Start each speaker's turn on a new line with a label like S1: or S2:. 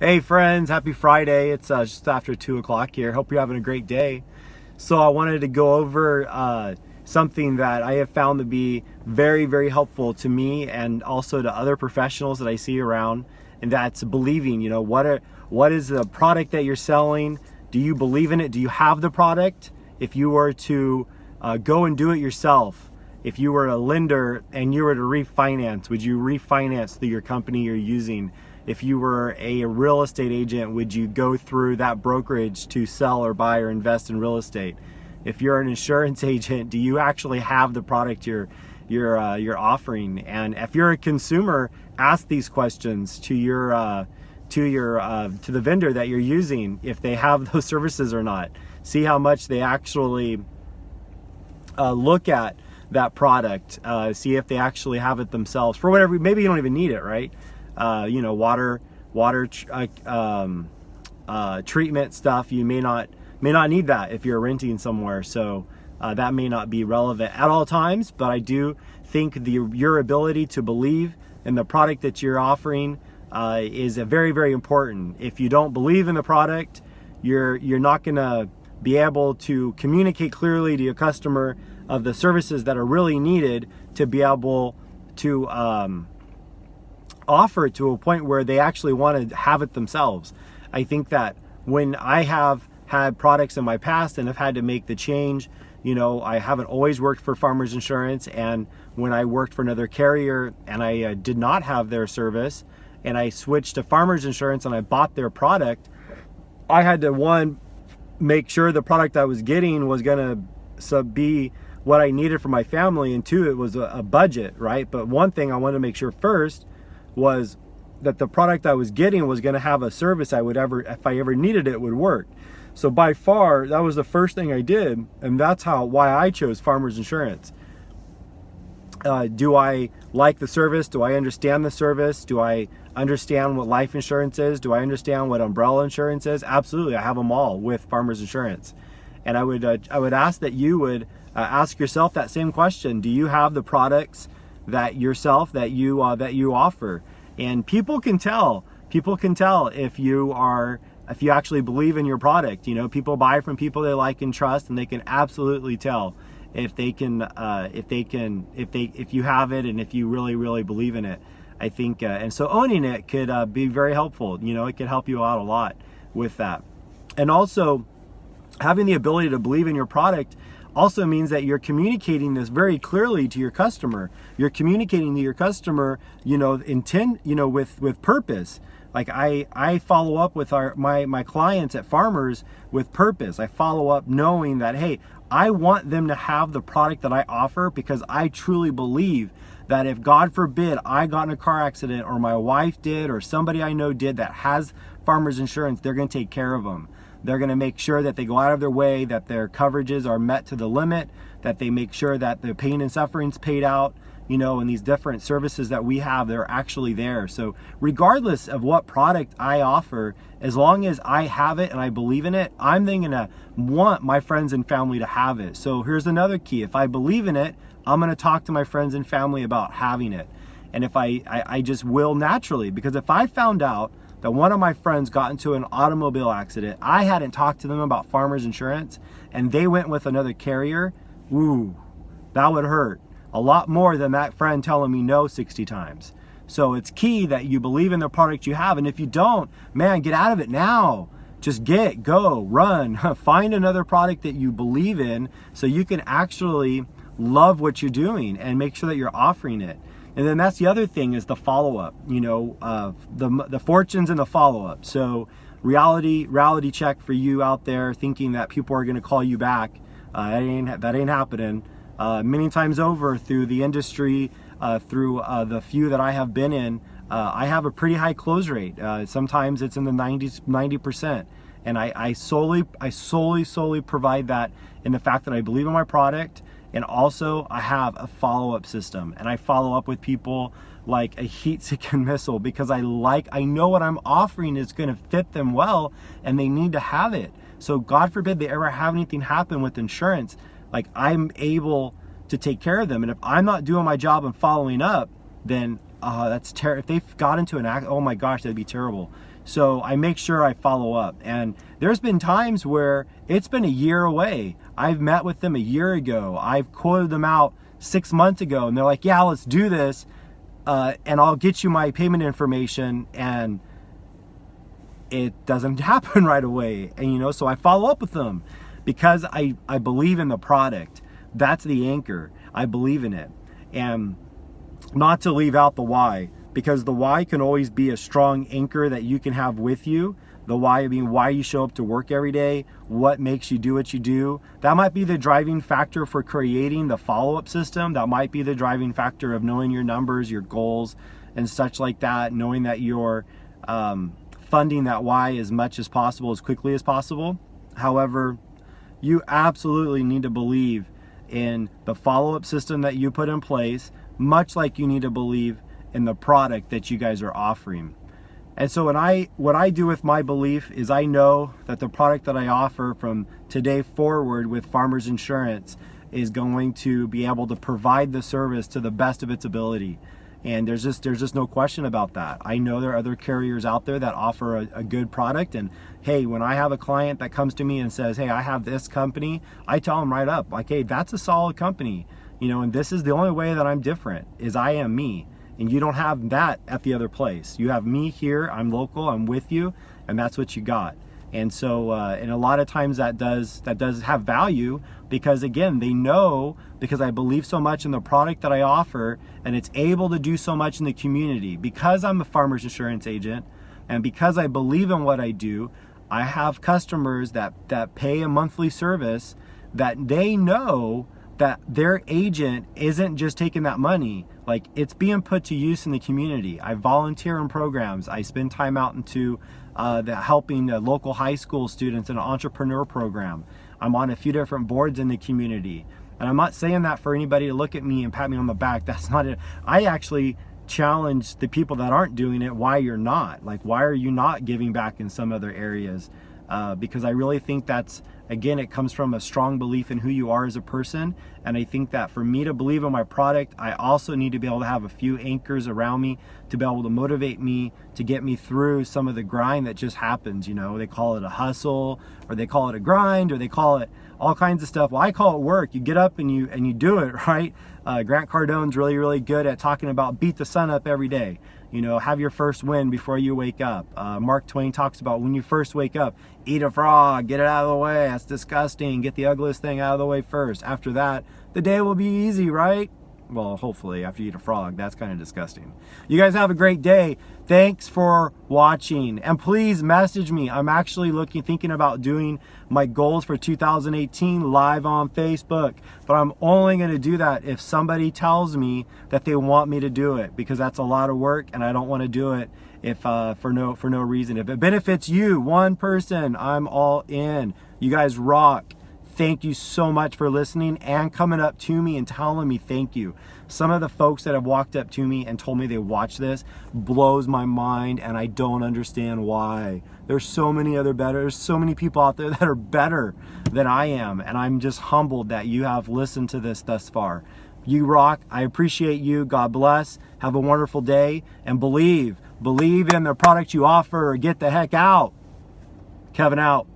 S1: Hey friends, happy Friday. It's just after 2 o'clock here. Hope you're having a great day. So I wanted to go over something that I have found to be very, very helpful to me and also to other professionals that I see around, and that's believing. What is the product that you're selling? Do you believe in it? Do you have the product? If you were to go and do it yourself, if you were a lender and you were to refinance, would you refinance through your company you're using? If you were a real estate agent, would you go through that brokerage to sell or buy or invest in real estate? If you're an insurance agent, do you actually have the product you're offering? And if you're a consumer, ask these questions to the vendor that you're using, if they have those services or not. See how much they actually look at that product. See if they actually have it themselves for whatever. Maybe you don't even need it, right? Water treatment stuff. You may not need that if you're renting somewhere. So that may not be relevant at all times. But I do think your ability to believe in the product that you're offering is a very, very important. If you don't believe in the product, you're not gonna be able to communicate clearly to your customer of the services that are really needed to be able to offer it to a point where they actually want to have it themselves. I think that when I have had products in my past and have had to make the change, I haven't always worked for Farmers Insurance, and when I worked for another carrier and I did not have their service and I switched to Farmers Insurance and I bought their product, I had to make sure the product I was getting was going to be what I needed for my family, and two, it was a budget, right? But one thing I wanted to make sure first was that the product I was getting was going to have a service if I ever needed it, would work. So by far, that was the first thing I did, and that's why I chose Farmers Insurance. Do I like the service? Do I understand the service? Do I understand what life insurance is? Do I understand what umbrella insurance is? Absolutely, I have them all with Farmers Insurance. And I would ask that you would ask yourself that same question. Do you have the products that you offer? And people can tell if you actually believe in your product. People buy from people they like and trust, and they can absolutely tell if you have it and if you really, really believe in it. I think and so owning it could be very helpful. It could help you out a lot with that. And also, having the ability to believe in your product also means that you're communicating this very clearly to your customer. You're communicating to your customer, with purpose. Like I follow up with my clients at Farmers with purpose. I follow up knowing that, hey, I want them to have the product that I offer because I truly believe that if, God forbid, I got in a car accident or my wife did or somebody I know did that has Farmers Insurance, they're going to take care of them. They're going to make sure that they go out of their way, that their coverages are met to the limit, that they make sure that the pain and suffering's paid out, and these different services that we have, they're actually there. So regardless of what product I offer, as long as I have it and I believe in it, I'm then going to want my friends and family to have it. So here's another key. If I believe in it, I'm going to talk to my friends and family about having it. And if I just will naturally, because if I found out that one of my friends got into an automobile accident, I hadn't talked to them about Farmers Insurance, and they went with another carrier, that would hurt a lot more than that friend telling me no 60 times. So it's key that you believe in the product you have, and if you don't, man, get out of it now. Just go, run, find another product that you believe in so you can actually love what you're doing and make sure that you're offering it. And then that's the other thing, is the follow-up, the fortunes and the follow-up. So reality check for you out there thinking that people are going to call you back. That ain't happening. Many times over through the industry, through the few that I have been in, I have a pretty high close rate. Sometimes it's in the 90%. And I solely provide that in the fact that I believe in my product. And also I have a follow-up system, and I follow up with people like a heat-seeking missile because I know what I'm offering is going to fit them well, and they need to have it. So God forbid they ever have anything happen with insurance, like I'm able to take care of them. And if I'm not doing my job and following up, then that's terrible. If they've got into an act, oh my gosh, that'd be terrible. So I make sure I follow up. And there's been times where it's been a year away. I've met with them a year ago. I've quoted them out 6 months ago, and they're like, yeah, let's do this. And I'll get you my payment information. And it doesn't happen right away. And, so I follow up with them because I believe in the product. That's the anchor. I believe in it. And not to leave out the why, because the why can always be a strong anchor that you can have with you. The why being why you show up to work every day, what makes you do what you do. That might be the driving factor for creating the follow-up system. That might be the driving factor of knowing your numbers, your goals, and such like that, knowing that you're funding that why as much as possible, as quickly as possible. However, you absolutely need to believe in the follow-up system that you put in place, much like you need to believe in the product that you guys are offering. And so what I do with my belief is I know that the product that I offer from today forward with Farmers Insurance is going to be able to provide the service to the best of its ability. And there's just no question about that. I know there are other carriers out there that offer a good product. And hey, when I have a client that comes to me and says, hey, I have this company, I tell them right up, like, hey, that's a solid company. And this is the only way that I'm different, is I am me. And you don't have that at the other place. You have me here, I'm local, I'm with you, and that's what you got. And so, and a lot of times that does have value because, again, they know, because I believe so much in the product that I offer, and it's able to do so much in the community. Because I'm a Farmers Insurance agent, and because I believe in what I do, I have customers that pay a monthly service that they know that their agent isn't just taking that money, like it's being put to use in the community. I volunteer in programs. I spend time out into helping local high school students in an entrepreneur program. I'm on a few different boards in the community. And I'm not saying that for anybody to look at me and pat me on the back. That's not it. I actually challenge the people that aren't doing it, why you're not. Like, why are you not giving back in some other areas? Because I really think that's, again, it comes from a strong belief in who you are as a person. And I think that for me to believe in my product, I also need to be able to have a few anchors around me to be able to motivate me, to get me through some of the grind that just happens. They call it a hustle, or they call it a grind, or they call it all kinds of stuff. Well, I call it work. You get up and you do it, right? Grant Cardone's really, really good at talking about beat the sun up every day. Have your first win before you wake up. Mark Twain talks about when you first wake up, eat a frog, get it out of the way. That's disgusting. Get the ugliest thing out of the way first. After that, the day will be easy, right? Well, hopefully after you eat a frog. That's kind of disgusting. You guys have a great day. Thanks for watching. And please message me. I'm actually thinking about doing my goals for 2018 live on Facebook. But I'm only going to do that if somebody tells me that they want me to do it, because that's a lot of work and I don't want to do it if for no reason. If it benefits you, one person, I'm all in. You guys rock. Thank you so much for listening and coming up to me and telling me thank you. Some of the folks that have walked up to me and told me they watch this blows my mind, and I don't understand why. There's so many people out there that are better than I am, and I'm just humbled that you have listened to this thus far. You rock. I appreciate you. God bless. Have a wonderful day, and believe in the product you offer, or get the heck out. Kevin out.